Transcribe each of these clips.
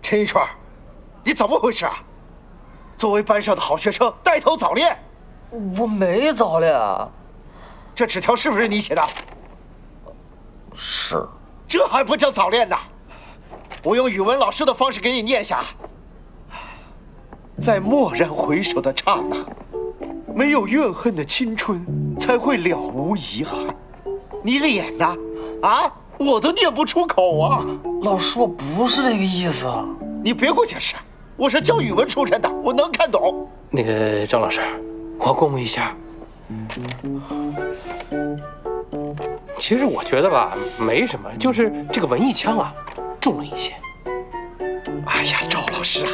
陈一川，你怎么回事啊？作为班上的好学生，带头早恋。我没早恋啊。这纸条是不是你写的？是。这还不叫早恋呢？我用语文老师的方式给你念下：在蓦然回首的刹那，没有怨恨的青春才会了无遗憾。你脸呢？啊，我都念不出口啊！老师，我不是这个意思。你别给我解释，我是教语文出身的，我能看懂。那个张老师，我公布一下。其实我觉得吧，没什么，就是这个文艺腔啊，重了一些。哎呀，赵老师啊，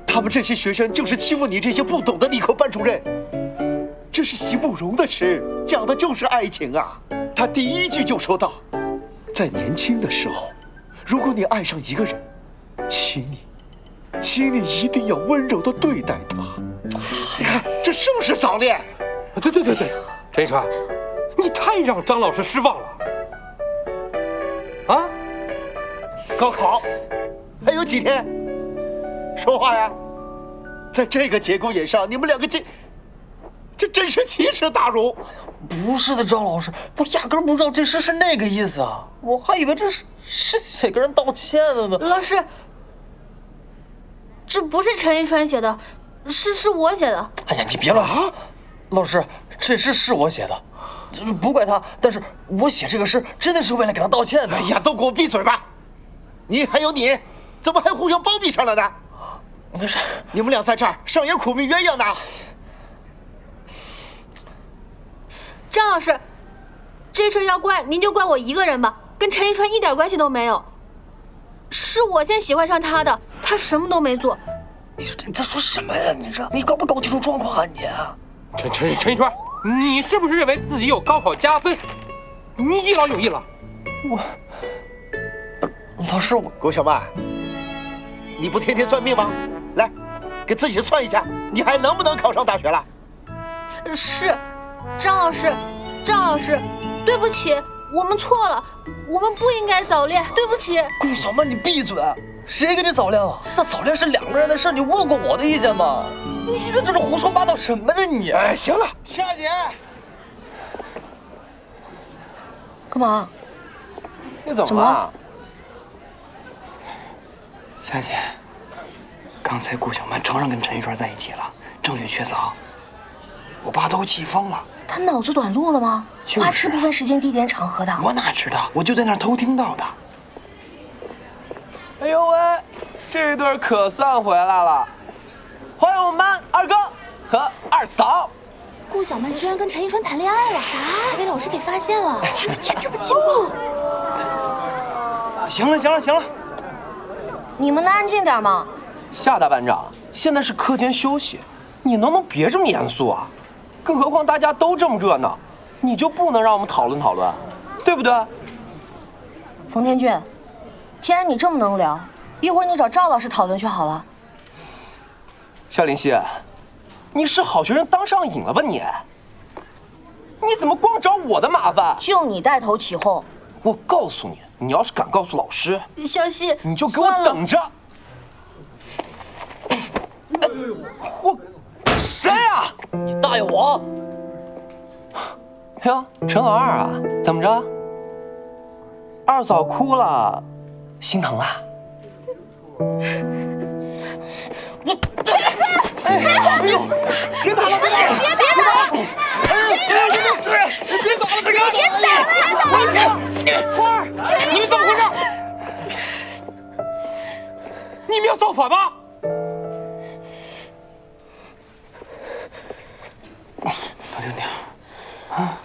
他们这些学生就是欺负你这些不懂的理科班主任。这是席慕容的诗，讲的就是爱情啊。他第一句就说到，在年轻的时候，如果你爱上一个人，请你一定要温柔地对待他。你看，这是不是早恋？对，陈一川，你太让张老师失望了。啊，高考还有几天？说话呀！在这个节骨眼上，你们两个这真是奇耻大辱！不是的，张老师，我压根不知道这诗是那个意思啊，我还以为这是写给人道歉的呢。老师，这不是陈一川写的，是我写的。哎呀，你别乱说。老师，这诗是我写的，就是不怪他，但是我写这个诗真的是为了给他道歉的。哎呀，都给我闭嘴吧！你还有你，怎么还互相包庇上了呢？不是，你们俩在这儿上演苦命鸳鸯呢。张老师，这事要怪您就怪我一个人吧，跟陈一川一点关系都没有。是我先喜欢上他的，他什么都没做。你在说什么呀？你搞不搞清楚状况啊你？陈一川，你是不是认为自己有高考加分，你一劳永逸了？老师，郭小曼，你不天天算命吗？来，给自己算一下，你还能不能考上大学了？是，张老师，对不起，我们错了，我们不应该早恋，对不起。顾小曼，你闭嘴！谁跟你早恋了？那早恋是两个人的事，你问过我的意见吗？你在这里胡说八道什么呢你？哎，行了，夏姐，干嘛？你怎么了？夏姐，刚才顾小曼承认跟陈一川在一起了，证据确凿，我爸都气疯了。他脑子短路了吗？就是花痴不分时间、地点、场合的。我哪知道？我就在那儿偷听到的。哎呦喂，这对可算回来了！欢迎我们班二哥和二嫂。顾小曼居然跟陈一川谈恋爱了，啥？还被老师给发现了！我的天，这么劲爆！行了，你们能安静点吗？夏大班长，现在是课间休息，你能不能别这么严肃啊？更何况大家都这么热闹，你就不能让我们讨论讨论，对不对？冯天俊，既然你这么能聊，一会儿你找赵老师讨论去好了。夏林希，你是好学生当上瘾了吧你？你怎么光找我的麻烦？就你带头起哄！我告诉你，你要是敢告诉老师，小希，你就给我等着！我谁呀？你大爷我！哟，陈老二啊，怎么着？二嫂哭了，心疼啦？陈一川，别打了，别打了！别打了！花儿，你们怎么回事？你们要造反吗？老丁丁，啊，